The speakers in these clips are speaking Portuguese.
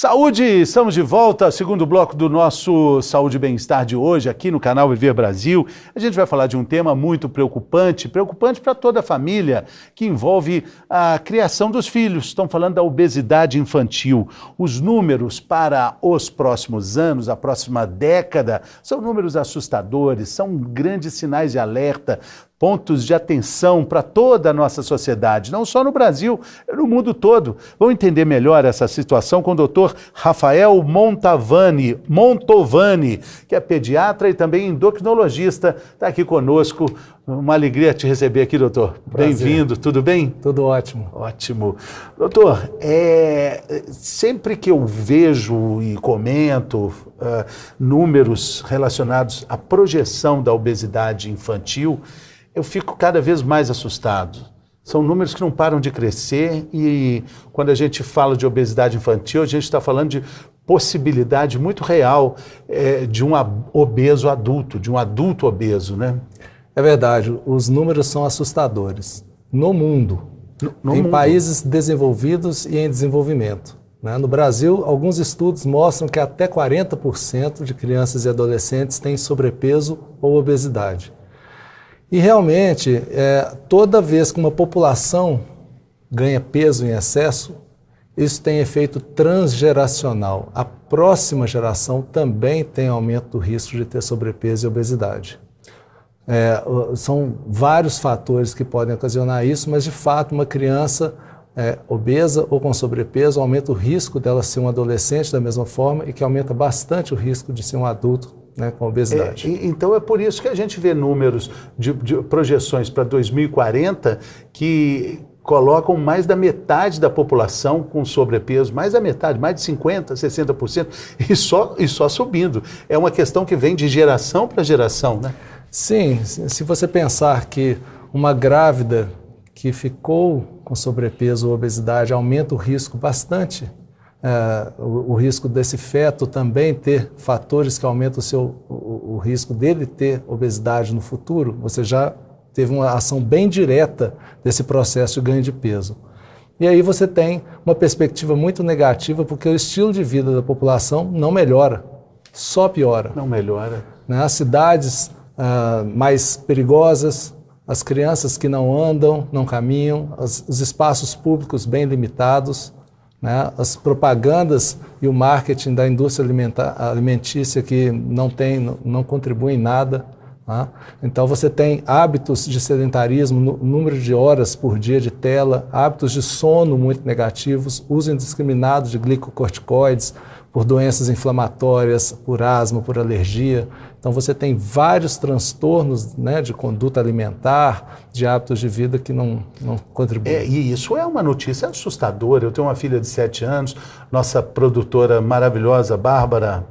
Saúde, estamos de volta, segundo bloco do nosso Saúde e Bem-Estar de hoje, aqui no canal Viver Brasil. A gente vai falar de um tema muito preocupante para toda a família, que envolve a criação dos filhos. Estamos falando da obesidade infantil. Os números para os próximos anos, a próxima década, são números assustadores, são grandes sinais de alerta, pontos de atenção para toda a nossa sociedade, não só no Brasil, no mundo todo. Vamos entender melhor essa situação com o doutor Rafael Montovani, que é pediatra e também endocrinologista, está aqui conosco. Uma alegria te receber aqui, doutor. Bem-vindo, tudo bem? Tudo ótimo. Ótimo. Doutor, sempre que eu vejo e comento números relacionados à projeção da obesidade infantil, eu fico cada vez mais assustado. São números que não param de crescer e quando a gente fala de obesidade infantil, a gente está falando de possibilidade muito real de um obeso adulto, de um adulto obeso, né? É verdade, os números são assustadores. No mundo, em países desenvolvidos e em desenvolvimento. Né? No Brasil, alguns estudos mostram que até 40% de crianças e adolescentes têm sobrepeso ou obesidade. E realmente, toda vez que uma população ganha peso em excesso, isso tem efeito transgeracional. A próxima geração também tem aumento do risco de ter sobrepeso e obesidade. São vários fatores que podem ocasionar isso, mas de fato uma criança obesa ou com sobrepeso aumenta o risco dela ser um adolescente da mesma forma e que aumenta bastante o risco de ser um adulto, né, com obesidade. Então é por isso que a gente vê números de projeções para 2040 que colocam mais da metade da população com sobrepeso, mais da metade, mais de 50%, 60%, e só subindo. É uma questão que vem de geração para geração, né? Sim, se você pensar que uma grávida que ficou com sobrepeso ou obesidade aumenta o risco bastante, o risco desse feto também ter fatores que aumentam o risco dele ter obesidade no futuro, você já teve uma ação bem direta desse processo de ganho de peso. E aí você tem uma perspectiva muito negativa, porque o estilo de vida da população não melhora, só piora. Não melhora. Né? As cidades mais perigosas, as crianças que não andam, não caminham, os espaços públicos bem limitados, né? As propagandas e o marketing da indústria alimentícia que não contribuem em nada. Né? Então você tem hábitos de sedentarismo, número de horas por dia de tela, hábitos de sono muito negativos, uso indiscriminado de glicocorticoides por doenças inflamatórias, por asma, por alergia. Então você tem vários transtornos, né, de conduta alimentar, de hábitos de vida que não contribuem. E isso é uma notícia assustadora. Eu tenho uma filha de 7 anos, nossa produtora maravilhosa, Bárbara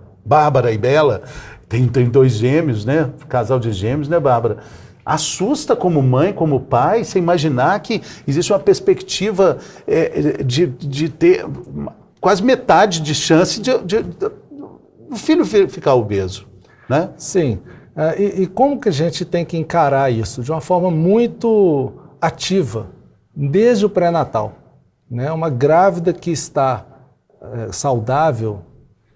e Bela, tem 2 gêmeos, né? Casal de gêmeos, né, Bárbara? Assusta como mãe, como pai, você imaginar que existe uma perspectiva de ter quase metade de chance de o filho ficar obeso, né? Sim. E como que a gente tem que encarar isso? De uma forma muito ativa, desde o pré-natal. Né? Uma grávida que está saudável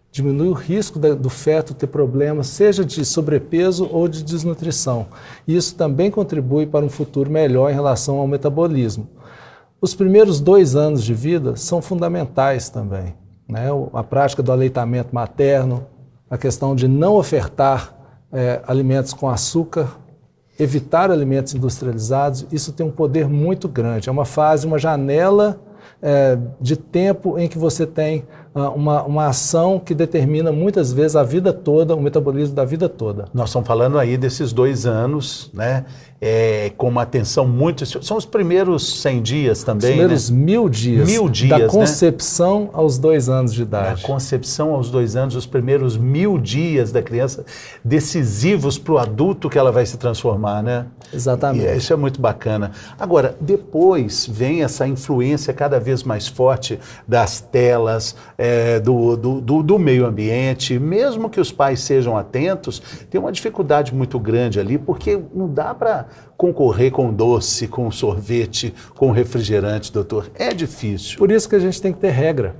diminui o risco do feto ter problemas, seja de sobrepeso ou de desnutrição. E isso também contribui para um futuro melhor em relação ao metabolismo. Os primeiros 2 anos de vida são fundamentais também. Né? A prática do aleitamento materno, a questão de não ofertar alimentos com açúcar, evitar alimentos industrializados, isso tem um poder muito grande. É uma fase, uma janela de tempo em que você tem uma ação que determina muitas vezes a vida toda, o metabolismo da vida toda. Nós estamos falando aí desses 2 anos, né? Com uma atenção muito... São os primeiros 100 dias também, os primeiros, né? 1000 dias. 1000 dias, da concepção, né? Aos 2 anos de idade. Da concepção aos 2 anos, os primeiros 1000 dias da criança, decisivos para o adulto que ela vai se transformar, né? Exatamente. E isso é muito bacana. Agora, depois vem essa influência cada vez mais forte das telas, do meio ambiente. Mesmo que os pais sejam atentos, tem uma dificuldade muito grande ali, porque não dá para concorrer com doce, com sorvete, com refrigerante, doutor. É difícil. Por isso que a gente tem que ter regra.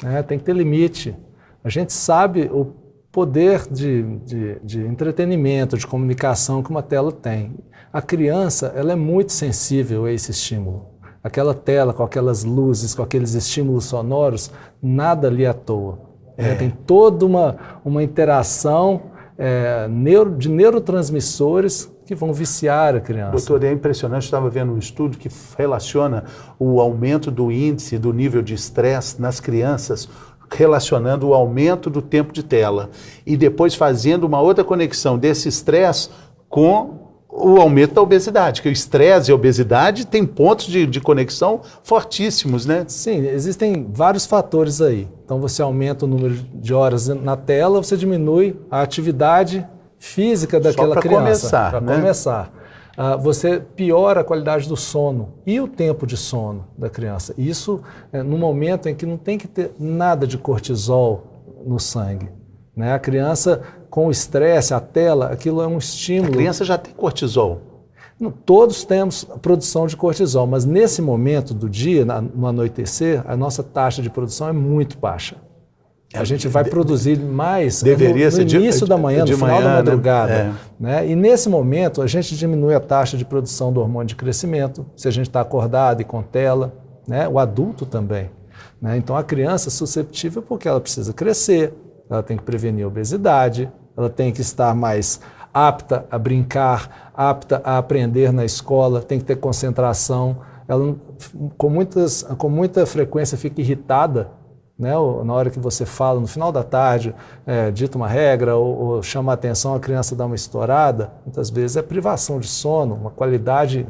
né? Tem que ter limite. A gente sabe o poder de entretenimento, de comunicação que uma tela tem. A criança, ela é muito sensível a esse estímulo. Aquela tela com aquelas luzes, com aqueles estímulos sonoros, nada ali à toa. Tem toda uma interação de neurotransmissores que vão viciar a criança. Doutor, é impressionante, eu estava vendo um estudo que relaciona o aumento do índice, do nível de estresse nas crianças, relacionando o aumento do tempo de tela e depois fazendo uma outra conexão desse estresse com o aumento da obesidade, que o estresse e a obesidade têm pontos de conexão fortíssimos, né? Sim, existem vários fatores aí. Então você aumenta o número de horas na tela, você diminui a atividade física daquela criança. Para começar. Você piora a qualidade do sono e o tempo de sono da criança. Isso no momento em que não tem que ter nada de cortisol no sangue, né? A criança com o estresse, a tela, aquilo é um estímulo. A criança já tem cortisol? Todos temos produção de cortisol, mas nesse momento do dia, no anoitecer, a nossa taxa de produção é muito baixa. A gente vai produzir mais no início da manhã, no final da madrugada. Né? E nesse momento, a gente diminui a taxa de produção do hormônio de crescimento, se a gente está acordado e com tela, né? O adulto também. Né? Então, a criança é susceptível porque ela precisa crescer, ela tem que prevenir a obesidade, ela tem que estar mais apta a brincar, apta a aprender na escola, tem que ter concentração. Ela, com muita frequência, fica irritada, né? Na hora que você fala, no final da tarde, dita uma regra ou chama a atenção, a criança dá uma estourada, muitas vezes é privação de sono, uma qualidade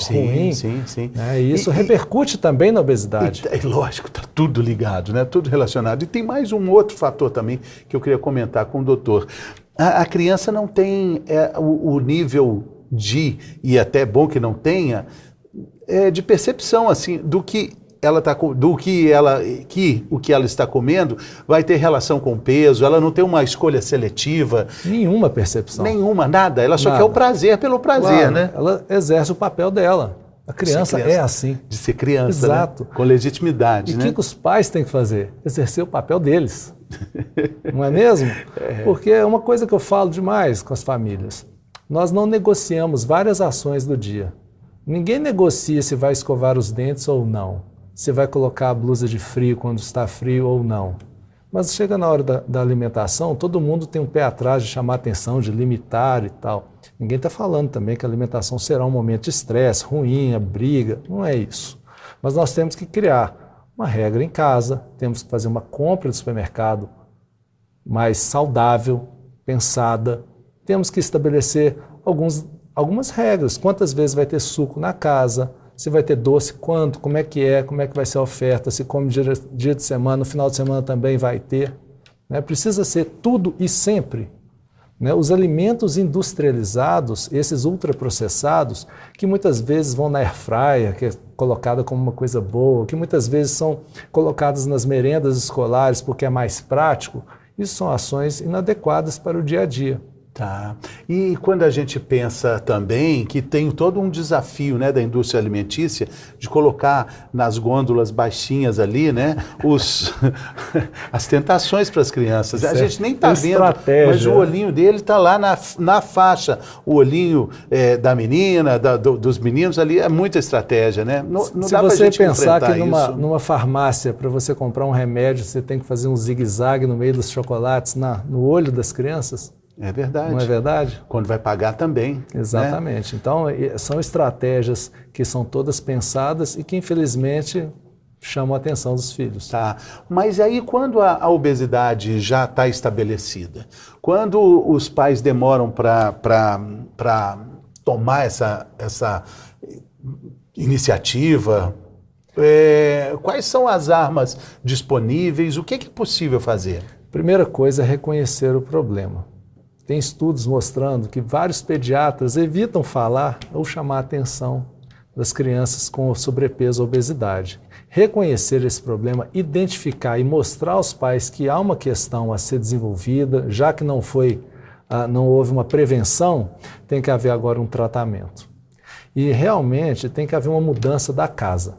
ruim. Sim. Né? E isso repercute também na obesidade. Lógico, está tudo ligado, né? Tudo relacionado. E tem mais um outro fator também que eu queria comentar com o doutor. A criança não tem o nível e até é bom que não tenha, de percepção assim, do que o que ela está comendo vai ter relação com o peso, ela não tem uma escolha seletiva. Nenhuma percepção. Nenhuma, nada. Ela só quer o prazer pelo prazer, claro, né? Ela exerce o papel dela. A criança é assim. De ser criança, exato, né? Com legitimidade, né? E o que os pais têm que fazer? Exercer o papel deles. Não é mesmo? Porque é uma coisa que eu falo demais com as famílias. Nós não negociamos várias ações do dia. Ninguém negocia se vai escovar os dentes ou não. Se vai colocar a blusa de frio quando está frio ou não. Mas chega na hora da alimentação, todo mundo tem um pé atrás de chamar atenção, de limitar e tal. Ninguém está falando também que a alimentação será um momento de estresse, ruim, a briga. Não é isso. Mas nós temos que criar uma regra em casa, temos que fazer uma compra de supermercado mais saudável, pensada. Temos que estabelecer algumas regras. Quantas vezes vai ter suco na casa? Se vai ter doce, quanto, como é que vai ser a oferta, se come dia de semana, no final de semana também vai ter. Né? Precisa ser tudo e sempre. Né? Os alimentos industrializados, esses ultraprocessados, que muitas vezes vão na air fryer, que é colocada como uma coisa boa, que muitas vezes são colocadas nas merendas escolares porque é mais prático, isso são ações inadequadas para o dia a dia. Tá. E quando a gente pensa também que tem todo um desafio, né, da indústria alimentícia de colocar nas gôndolas baixinhas ali, né, as tentações para as crianças. A gente nem está vendo, mas o olhinho dele está lá na faixa. O olhinho da menina, dos meninos ali, é muita estratégia, né? Não Se você pensar que numa farmácia, para você comprar um remédio, você tem que fazer um zigue-zague no meio dos chocolates, no olho das crianças. É verdade. Não é verdade? Quando vai pagar também. Exatamente. Né? Então, são estratégias que são todas pensadas e que, infelizmente, chamam a atenção dos filhos. Tá. Mas aí, quando a obesidade já está estabelecida, quando os pais demoram para tomar essa iniciativa, quais são as armas disponíveis? O que é possível fazer? Primeira coisa é reconhecer o problema. Tem estudos mostrando que vários pediatras evitam falar ou chamar a atenção das crianças com sobrepeso ou obesidade. Reconhecer esse problema, identificar e mostrar aos pais que há uma questão a ser desenvolvida, já que não houve uma prevenção, tem que haver agora um tratamento. E realmente tem que haver uma mudança da casa.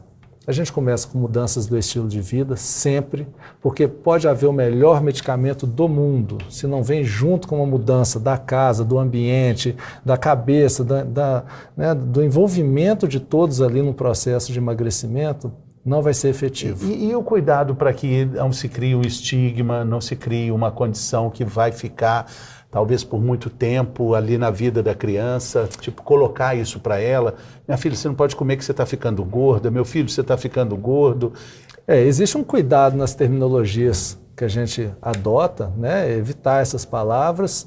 A gente começa com mudanças do estilo de vida, sempre, porque pode haver o melhor medicamento do mundo, se não vem junto com uma mudança da casa, do ambiente, da cabeça, né, do envolvimento de todos ali no processo de emagrecimento, não vai ser efetivo. E o cuidado para que não se crie um estigma, não se crie uma condição que vai ficar talvez por muito tempo ali na vida da criança, tipo, colocar isso para ela. Minha filha, você não pode comer que você está ficando gorda. Meu filho, você está ficando gordo. Existe um cuidado nas terminologias que a gente adota, né? Evitar essas palavras.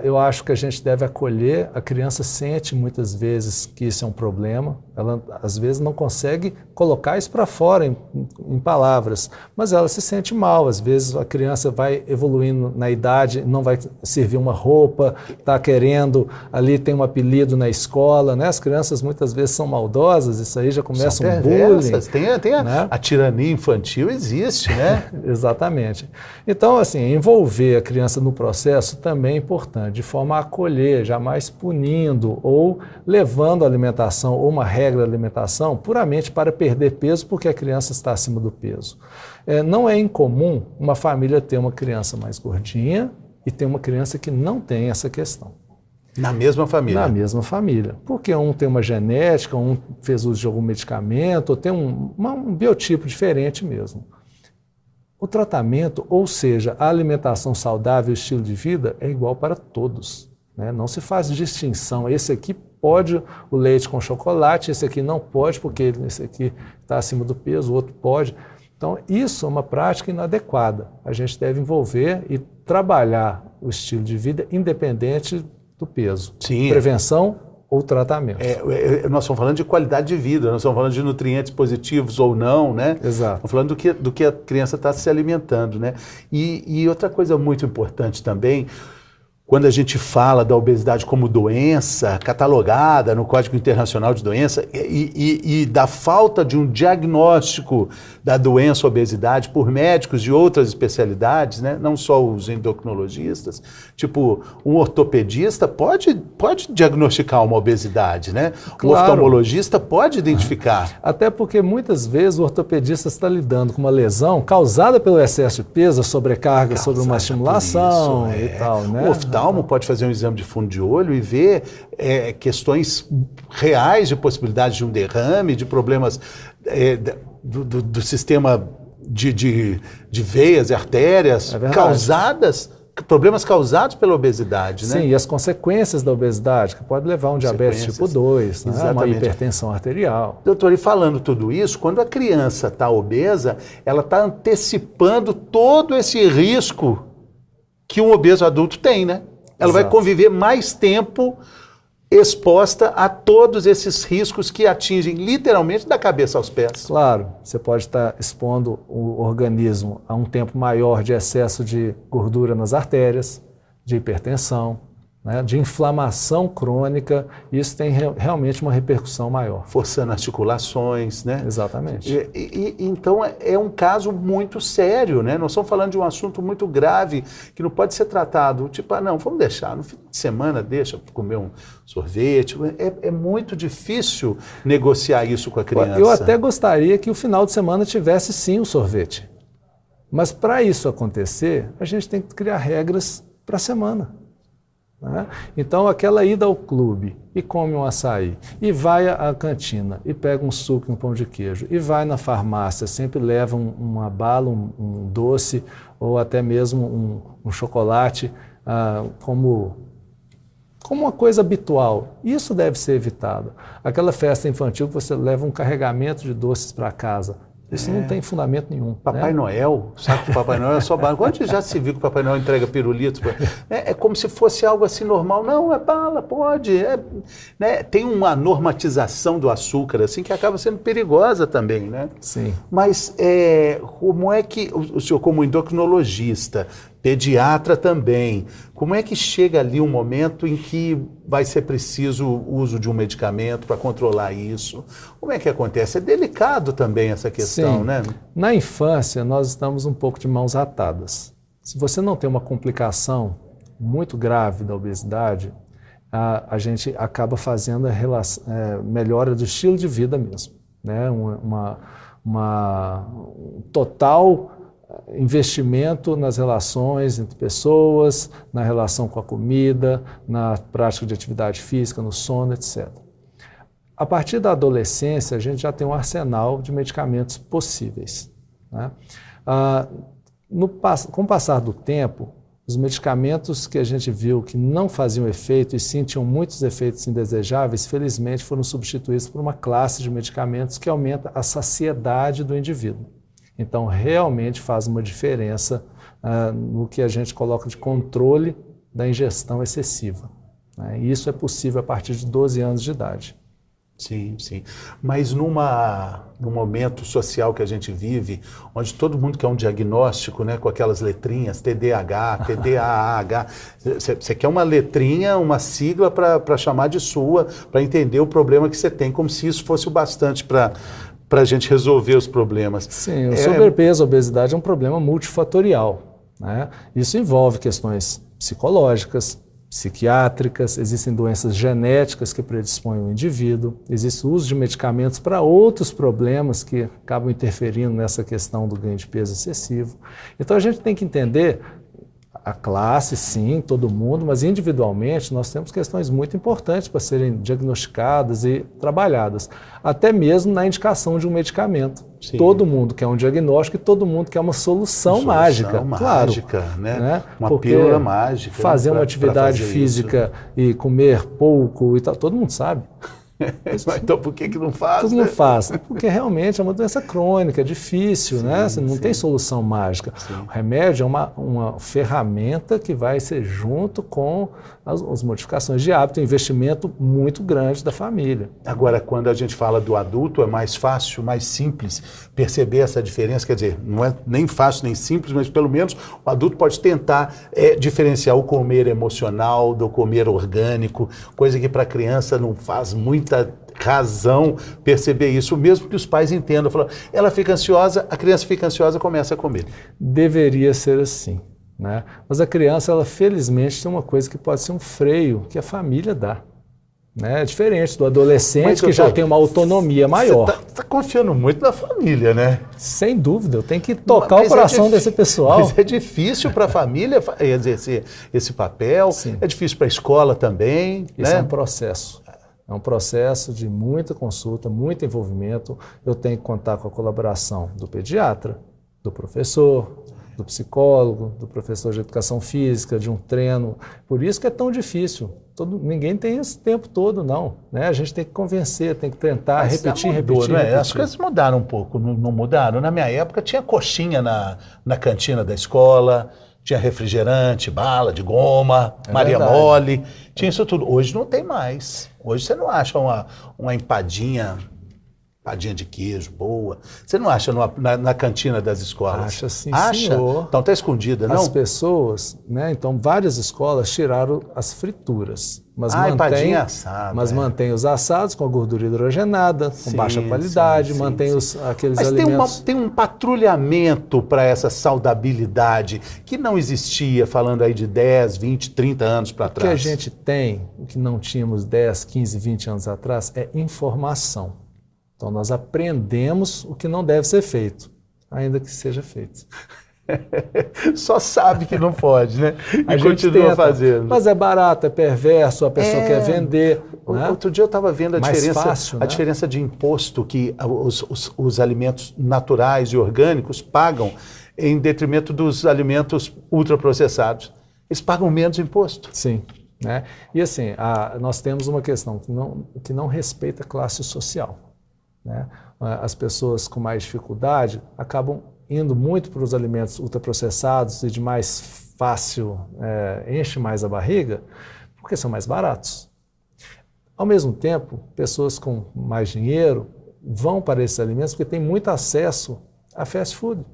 Eu acho que a gente deve acolher. A criança sente muitas vezes que isso é um problema. Ela, às vezes, não consegue colocar isso para fora em palavras, mas ela se sente mal. Às vezes, a criança vai evoluindo na idade, não vai servir uma roupa, está querendo, ali tem um apelido na escola, né? As crianças muitas vezes são maldosas, isso aí já começa um bullying. Tem né? a tirania infantil existe, né? Exatamente. Então, assim, envolver a criança no processo também é importante, de forma a acolher, jamais punindo ou levando a alimentação ou uma regra de alimentação puramente para perder peso porque a criança está acima do peso. Não é incomum uma família ter uma criança mais gordinha e ter uma criança que não tem essa questão. Na mesma família? Na mesma família. Porque um tem uma genética, um fez uso de algum medicamento, ou tem um biotipo diferente mesmo. O tratamento, ou seja, a alimentação saudável, o estilo de vida, é igual para todos, né? Não se faz distinção. Esse aqui pode o leite com chocolate, esse aqui não pode, porque esse aqui está acima do peso, o outro pode. Então, isso é uma prática inadequada. A gente deve envolver e trabalhar o estilo de vida independente do peso. Sim. Prevenção ou tratamento. Nós estamos falando de qualidade de vida, nós estamos falando de nutrientes positivos ou não, né? Exato. Estamos falando do que a criança está se alimentando, né? E outra coisa muito importante também, quando a gente fala da obesidade como doença catalogada no Código Internacional de Doença e da falta de um diagnóstico da doença obesidade por médicos de outras especialidades, né? Não só os endocrinologistas, tipo um ortopedista pode diagnosticar uma obesidade, né? Claro. O oftalmologista pode identificar. Até porque muitas vezes o ortopedista está lidando com uma lesão causada pelo excesso de peso, sobrecarga sobre uma estimulação e tal, né? O oftalmo pode fazer um exame de fundo de olho e ver questões reais de possibilidade de um derrame, de problemas do sistema de veias e artérias problemas causados pela obesidade, né? Sim, e as consequências da obesidade, que pode levar a um diabetes tipo 2, né? Uma hipertensão arterial. Doutor, e falando tudo isso, quando a criança está obesa, ela está antecipando todo esse risco que um obeso adulto tem, né? Ela vai conviver mais tempo exposta a todos esses riscos que atingem literalmente da cabeça aos pés. Claro, você pode estar expondo o organismo a um tempo maior de excesso de gordura nas artérias, de hipertensão, né, de inflamação crônica, isso tem realmente uma repercussão maior. Forçando articulações, né? Exatamente. Então é um caso muito sério, né? Nós estamos falando de um assunto muito grave que não pode ser tratado, tipo, não, vamos deixar, no fim de semana deixa comer um sorvete. É muito difícil negociar isso com a criança. Eu até gostaria que o final de semana tivesse sim o sorvete. Mas para isso acontecer, a gente tem que criar regras para a semana. Né? Então, aquela ida ao clube e come um açaí, e vai à cantina e pega um suco e um pão de queijo, e vai na farmácia, sempre leva uma bala, um doce, ou até mesmo um chocolate como uma coisa habitual. Isso deve ser evitado. Aquela festa infantil que você leva um carregamento de doces para casa. Isso não tem fundamento nenhum. Papai Noel, sabe que o Papai Noel é só bala. Quando já se viu que o Papai Noel entrega pirulitos? É como se fosse algo assim normal. Não, é bala, pode. Né? Tem uma normatização do açúcar assim que acaba sendo perigosa também, né? Sim. Mas como é que o senhor, como endocrinologista, pediatra também, como é que chega ali um momento em que vai ser preciso o uso de um medicamento para controlar isso? Como é que acontece? É delicado também essa questão, Sim. né? Na infância, nós estamos um pouco de mãos atadas. Se você não tem uma complicação muito grave da obesidade, a gente acaba fazendo a melhora do estilo de vida mesmo. né? Um total investimento nas relações entre pessoas, na relação com a comida, na prática de atividade física, no sono, etc. A partir da adolescência, a gente já tem um arsenal de medicamentos possíveis, né? Com o passar do tempo, os medicamentos que a gente viu que não faziam efeito e sim tinham muitos efeitos indesejáveis, felizmente foram substituídos por uma classe de medicamentos que aumenta a saciedade do indivíduo. Então, realmente faz uma diferença no que a gente coloca de controle da ingestão excessiva, né? E isso é possível a partir de 12 anos de idade. Sim, sim. Mas num momento social que a gente vive, onde todo mundo quer um diagnóstico, né, com aquelas letrinhas, TDAH, TDAH, você quer uma letrinha, uma sigla para chamar de sua, para entender o problema que você tem, como se isso fosse o bastante para a gente resolver os problemas. Sim, o sobrepeso, a obesidade é um problema multifatorial, né? Isso envolve questões psicológicas, psiquiátricas, existem doenças genéticas que predispõem o indivíduo, existe o uso de medicamentos para outros problemas que acabam interferindo nessa questão do ganho de peso excessivo. Então a gente tem que entender a classe, sim, todo mundo, mas individualmente nós temos questões muito importantes para serem diagnosticadas e trabalhadas, até mesmo na indicação de um medicamento. Sim. Todo mundo quer um diagnóstico e todo mundo quer uma solução mágica. Mágica, claro, né? Uma pílula mágica. Fazer uma atividade física e comer pouco e tal, todo mundo sabe. Mas então por que não faz? Tudo não faz, porque realmente é uma doença crônica, é difícil, né? Você não tem solução mágica. Sim. O remédio é uma ferramenta que vai ser junto com as modificações de hábito, um investimento muito grande da família. Agora, quando a gente fala do adulto, é mais fácil, mais simples perceber essa diferença, quer dizer, não é nem fácil nem simples, mas pelo menos o adulto pode tentar diferenciar o comer emocional do comer orgânico, coisa que para a criança não faz muita razão perceber isso, mesmo que os pais entendam. Falam, ela fica ansiosa, a criança fica ansiosa, começa a comer. Deveria ser assim, né? Mas a criança, ela felizmente tem uma coisa que pode ser um freio que a família dá, né? É diferente do adolescente que já tem uma autonomia maior. Você está confiando muito na família, né? Sem dúvida, eu tenho que tocar o coração desse pessoal. Mas é difícil para a família exercer esse papel, sim. É difícil para a escola também. Isso né? É um processo. É um processo de muita consulta, muito envolvimento. Eu tenho que contar com a colaboração do pediatra, do professor, do psicólogo, do professor de educação física, de um treino. Por isso que é tão difícil. Ninguém tem esse tempo todo, não, né? A gente tem que convencer, tem que tentar repetir. As coisas mudaram um pouco, não mudaram? Na minha época tinha coxinha na cantina da escola, tinha refrigerante, bala de goma, Maria Mole, tinha isso tudo. Hoje não tem mais. Hoje você não acha uma empadinha de queijo boa. Você não acha na cantina das escolas? Acha sim, acha? Senhor. Então está escondida, não? As pessoas, né? Então várias escolas tiraram as frituras. Mas empadinha assada. Mas mantém os assados com a gordura hidrogenada, com baixa qualidade, mantém aqueles alimentos... Mas tem um patrulhamento para essa saudabilidade que não existia, falando aí de 10, 20, 30 anos para trás. O que a gente tem, o que não tínhamos 10, 15, 20 anos atrás, é informação. Então nós aprendemos o que não deve ser feito, ainda que seja feito. Só sabe que não pode, né? E continua fazendo. Mas é barato, é perverso, a pessoa quer vender. Né? Outro dia eu estava vendo a fácil, a diferença de imposto que os alimentos naturais e orgânicos pagam em detrimento dos alimentos ultraprocessados. Eles pagam menos imposto. Sim. Né? E assim, nós temos uma questão que não respeita a classe social. Né? As pessoas com mais dificuldade acabam indo muito para os alimentos ultraprocessados e de mais fácil, enche mais a barriga, porque são mais baratos. Ao mesmo tempo, pessoas com mais dinheiro vão para esses alimentos porque têm muito acesso a fast food.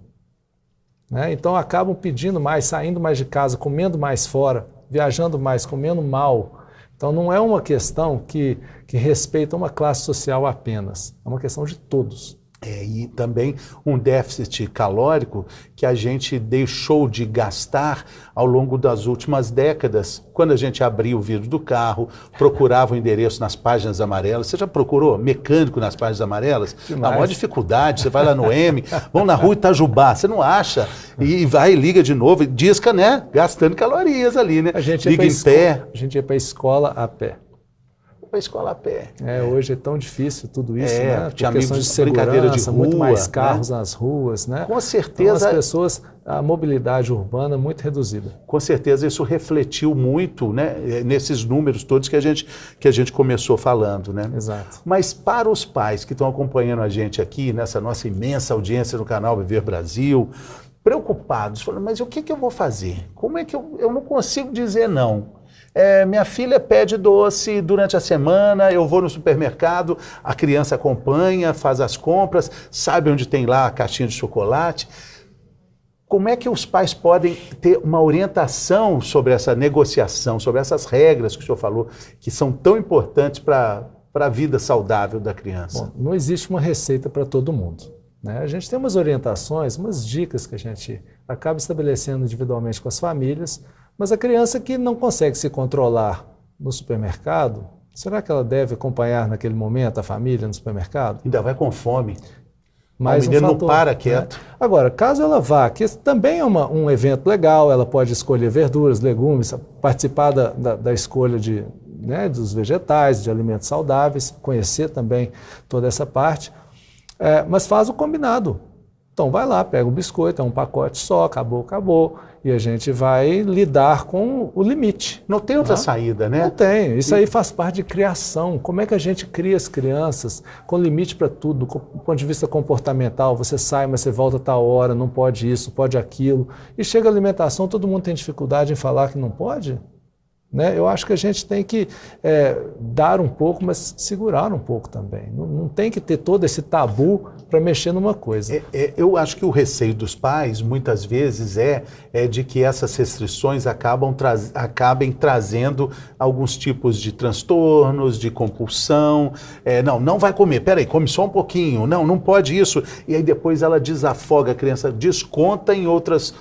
Né? Então acabam pedindo mais, saindo mais de casa, comendo mais fora, viajando mais, comendo mal. Então não é uma questão que respeita uma classe social apenas, é uma questão de todos. E também um déficit calórico que a gente deixou de gastar ao longo das últimas décadas, quando a gente abria o vidro do carro, procurava o endereço nas páginas amarelas. Você já procurou mecânico nas páginas amarelas? Demais. A maior dificuldade, você vai lá no M, vão na rua Itajubá, você não acha, e vai e liga de novo, e disca, né? Gastando calorias ali, né? A gente liga em pé. A gente ia para a escola a pé. Para a escola a pé. Hoje é tão difícil tudo isso, né? Tinha Por questões de brincadeira de segurança, rua, muito mais carros né? nas ruas, né? Com certeza. Então, as pessoas, a mobilidade urbana muito reduzida. Com certeza isso refletiu muito, né, nesses números todos que a gente começou falando, né? Exato. Mas para os pais que estão acompanhando a gente aqui, nessa nossa imensa audiência no canal Viver Brasil, preocupados, falando, mas o que eu vou fazer? Como é que eu não consigo dizer não? Minha filha pede doce durante a semana, eu vou no supermercado, a criança acompanha, faz as compras, sabe onde tem lá a caixinha de chocolate. Como é que os pais podem ter uma orientação sobre essa negociação, sobre essas regras que o senhor falou, que são tão importantes para a vida saudável da criança? Bom, não existe uma receita para todo mundo, né? A gente tem umas orientações, umas dicas que a gente acaba estabelecendo individualmente com as famílias, mas a criança que não consegue se controlar no supermercado, será que ela deve acompanhar naquele momento a família no supermercado? Ainda vai com fome. Mais o menino um fator, não para quieto. Né? Agora, caso ela vá, que também é um evento legal, ela pode escolher verduras, legumes, participar da escolha dos vegetais, de alimentos saudáveis, conhecer também toda essa parte, mas faz o combinado. Então vai lá, pega o biscoito, é um pacote só, acabou, e a gente vai lidar com o limite. Não tem outra saída, né? Não tem, isso aí faz parte de criação. Como é que a gente cria as crianças com limite para tudo, do ponto de vista comportamental, você sai, mas você volta a tal hora, não pode isso, pode aquilo, e chega a alimentação, todo mundo tem dificuldade em falar que não pode? Né? Eu acho que a gente tem que dar um pouco, mas segurar um pouco também. Não tem que ter todo esse tabu para mexer numa coisa. Eu acho que o receio dos pais, muitas vezes, é de que essas restrições acabem trazendo alguns tipos de transtornos, de compulsão. Não vai comer, peraí, come só um pouquinho, não pode isso. E aí depois ela desafoga a criança, desconta em outros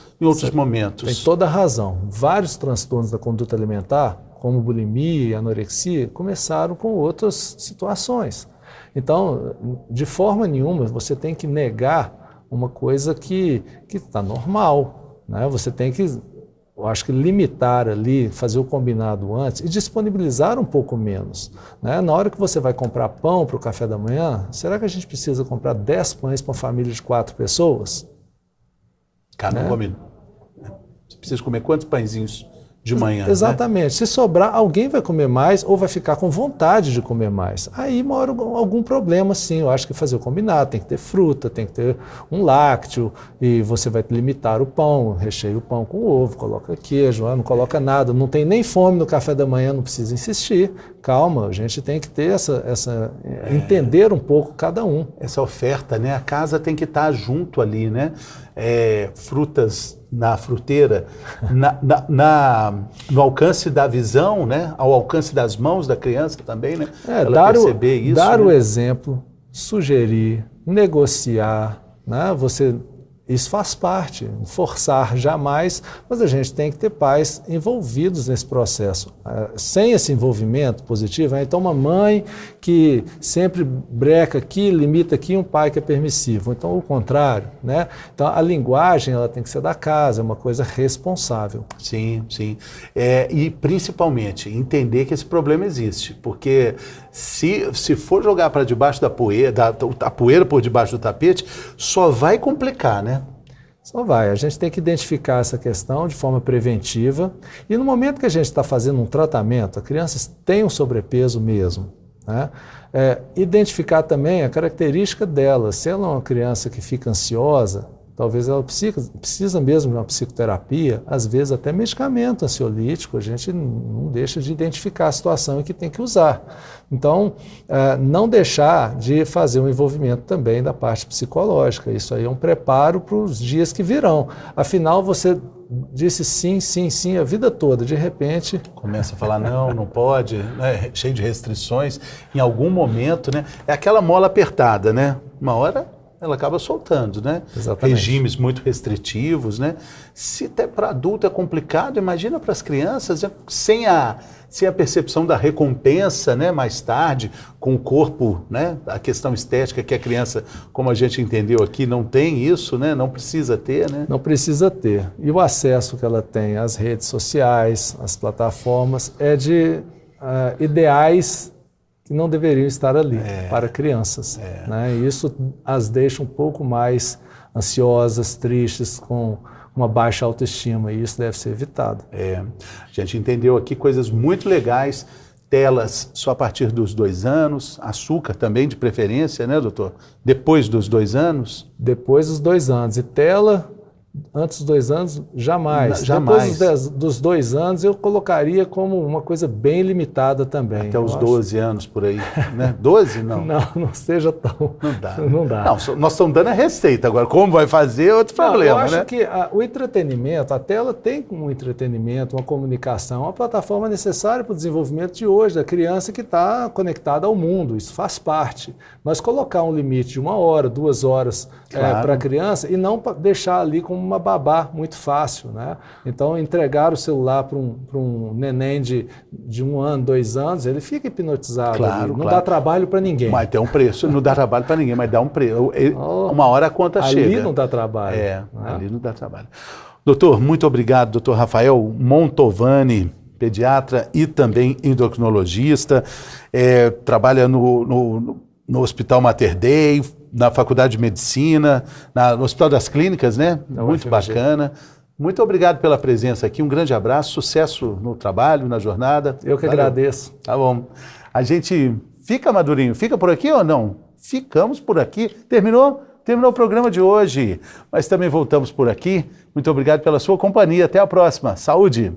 momentos. Tem toda a razão. Vários transtornos da conduta alimentar, como bulimia e anorexia, começaram com outras situações. Então, de forma nenhuma, você tem que negar uma coisa que está normal, né? Você tem que, eu acho que limitar ali, fazer o combinado antes e disponibilizar um pouco menos, né? Na hora que você vai comprar pão para o café da manhã, será que a gente precisa comprar 10 pães para uma família de 4 pessoas? Cara, não come. Você precisa comer quantos pãezinhos de manhã? Exatamente. Né? Se sobrar, alguém vai comer mais ou vai ficar com vontade de comer mais. Aí mora algum problema, sim. Eu acho que fazer o combinado, tem que ter fruta, tem que ter um lácteo, e você vai limitar o pão, recheia o pão com ovo, coloca queijo, não coloca nada, não tem nem fome no café da manhã, não precisa insistir. Calma, a gente tem que ter entender um pouco cada um. Essa oferta, né? A casa tem que estar junto ali, né? Frutas na fruteira, no alcance da visão, né? Ao alcance das mãos da criança também, né? Ela perceber isso. Dar o exemplo, sugerir, negociar, né? Isso faz parte, forçar jamais, mas a gente tem que ter pais envolvidos nesse processo. Sem esse envolvimento positivo, então uma mãe que sempre breca aqui, limita aqui, um pai que é permissivo. Então o contrário, né? Então a linguagem ela tem que ser da casa, é uma coisa responsável. Sim. E principalmente entender que esse problema existe, porque se for jogar para debaixo da poeira, a poeira por debaixo do tapete, só vai complicar, né? Só vai. A gente tem que identificar essa questão de forma preventiva e no momento que a gente está fazendo um tratamento, a criança tem um sobrepeso mesmo, né? Identificar também a característica dela. Se ela é uma criança que fica ansiosa, talvez ela precisa mesmo de uma psicoterapia, às vezes até medicamento ansiolítico, a gente não deixa de identificar a situação em que tem que usar. Então, não deixar de fazer um envolvimento também da parte psicológica. Isso aí é um preparo para os dias que virão. Afinal, você disse sim a vida toda, de repente... Começa a falar não pode, né? Cheio de restrições. Em algum momento, né? É aquela mola apertada, né? Uma hora... ela acaba soltando, né? Exatamente. Regimes muito restritivos, né? Se até para adulto é complicado, imagina para as crianças, sem a percepção da recompensa, né? Mais tarde, com o corpo, né? A questão estética que a criança, como a gente entendeu aqui, não tem isso, né? Não precisa ter, né? Não precisa ter. E o acesso que ela tem às redes sociais, às plataformas, é de ideais que não deveriam estar ali para crianças. Né? E isso as deixa um pouco mais ansiosas, tristes, com uma baixa autoestima, e isso deve ser evitado. A gente entendeu aqui coisas muito legais, telas só a partir dos 2 anos, açúcar também de preferência, né, doutor? Depois dos 2 anos? Depois dos 2 anos. E tela, antes dos 2 anos, jamais. Jamais. Depois dos 2 anos, eu colocaria como uma coisa bem limitada também. Até os 12 anos por aí, né? 12 não? Não seja tão... Não dá. Não dá. Não, nós estamos dando a receita agora. Como vai fazer é outro problema, eu acho né? que o entretenimento, a tela tem um entretenimento, uma comunicação, uma plataforma necessária para o desenvolvimento de hoje, da criança que está conectada ao mundo, isso faz parte. Mas colocar um limite de 1 hora, 2 horas Claro. para a criança e não deixar ali como uma babá muito fácil, né? Então, entregar o celular para um neném de 1 ano, 2 anos, ele fica hipnotizado Claro, ali. Não claro. dá trabalho para ninguém. Mas tem um preço, não dá trabalho para ninguém, mas dá um preço. Uma hora a conta chega. Ali não dá trabalho. Né? Ali não dá trabalho. Doutor, muito obrigado, doutor Rafael Montovani, pediatra e também endocrinologista, trabalha no Hospital Mater Dei, na Faculdade de Medicina, no Hospital das Clínicas, né? Muito bacana. Muito obrigado pela presença aqui, um grande abraço, sucesso no trabalho, na jornada. Eu que agradeço. Tá bom. A gente fica, Madurinho, fica por aqui ou não? Ficamos por aqui. Terminou o programa de hoje, mas também voltamos por aqui. Muito obrigado pela sua companhia. Até a próxima. Saúde!